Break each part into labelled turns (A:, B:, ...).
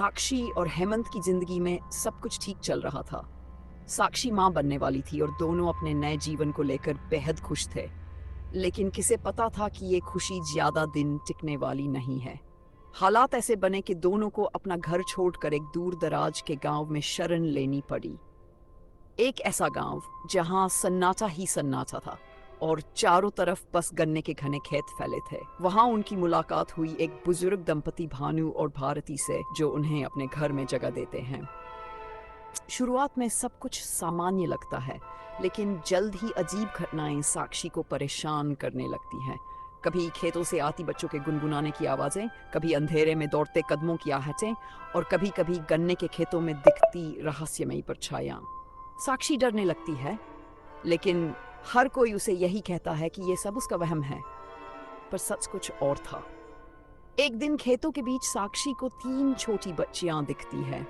A: साक्षी और हेमंत की जिंदगी में सब कुछ ठीक चल रहा था। साक्षी माँ बनने वाली थी और दोनों अपने नए जीवन को लेकर बेहद खुश थे। लेकिन किसे पता था कि ये खुशी ज्यादा दिन टिकने वाली नहीं है। हालात ऐसे बने कि दोनों को अपना घर छोड़कर एक दूर दराज के गांव में शरण लेनी पड़ी। एक ऐसा गांव जहां सन्नाटा ही सन्नाटा था और चारों तरफ बस गन्ने के घने खेत फैले थे। वहां उनकी मुलाकात हुई एक बुजुर्ग दंपति भानु और भारती से, जो उन्हें अपने घर में जगह देते हैं। शुरुआत में सब कुछ सामान्य लगता है, लेकिन जल्द ही अजीब घटनाएं साक्षी को परेशान करने लगती हैं। कभी खेतों से आती बच्चों के गुनगुनाने की आवाजें, कभी अंधेरे में दौड़ते कदमों की आहटें और कभी-कभी गन्ने के खेतों में दिखती रहस्यमयी परछाइयां। साक्षी डरने लगती है, लेकिन हर कोई उसे यही कहता है कि ये सब उसका वहम है। पर सच कुछ और था। एक दिन खेतों के बीच साक्षी को 3 छोटी बच्चियां दिखती है,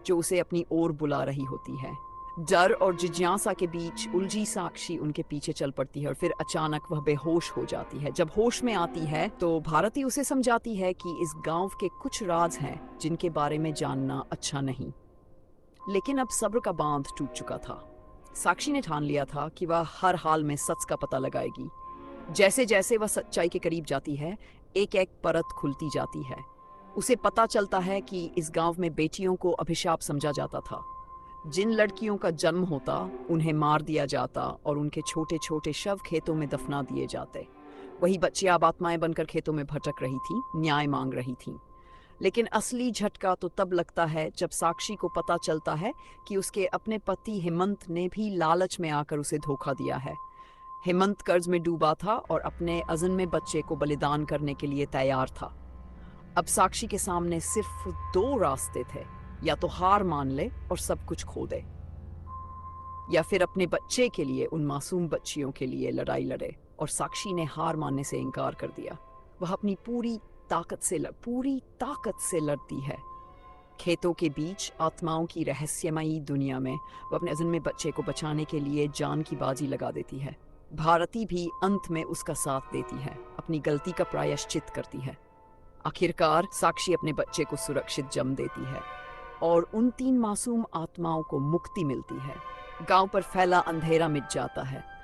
A: जो उसे अपनी ओर बुला रही होती है। डर और जिज्ञासा के बीच उलझी साक्षी उनके पीछे चल पड़ती है और फिर अचानक वह बेहोश हो जाती है। जब होश में आती है तो भारती उसे समझाती है कि इस गांव के कुछ राज हैं जिनके बारे में जानना अच्छा नहीं। लेकिन अब सब्र का बांध टूट चुका था। साक्षी ने ठान लिया था कि वह हर हाल में सच का पता लगाएगी। जैसे जैसे वह सच्चाई के करीब जाती है, एक एक परत खुलती जाती है। उसे पता चलता है कि इस गांव में बेटियों को अभिशाप समझा जाता था। जिन लड़कियों का जन्म होता, उन्हें मार दिया जाता और उनके छोटे छोटे शव खेतों में दफना दिए जाते। वही बच्चियां अब आत्माएं बनकर खेतों में भटक रही थीं, न्याय मांग रही थीं। लेकिन असली झटका तो तब लगता है जब साक्षी को पता चलता है कि उसके अपने पति हेमंत ने भी लालच में आकर उसे धोखा दिया है। हेमंत कर्ज में डूबा था और अपने अजन में बच्चे को बलिदान करने के लिए तैयार था। अब साक्षी के सामने सिर्फ 2 रास्ते थे, या तो हार मान ले और सब कुछ खो दे, या फिर अपने बच्चे के लिए, उन मासूम बच्चियों के लिए लड़ाई लड़े। और साक्षी ने हार मानने से इनकार कर दिया। वह अपनी पूरी ताकत से लड़ती है। खेतों के बीच आत्माओं की रहस्यमयी दुनिया में वह अपने अज़न में बच्चे को बचाने के लिए जान की बाजी लगा देती है। भारती भी अंत में उसका साथ देती है, अपनी गलती का प्रायश्चित करती है। आखिरकार साक्षी अपने बच्चे को सुरक्षित जन्म देती है और उन 3 मासूम आत्माओं को मुक्ति मिलती है। गांव पर फैला अंधेरा मिट जाता है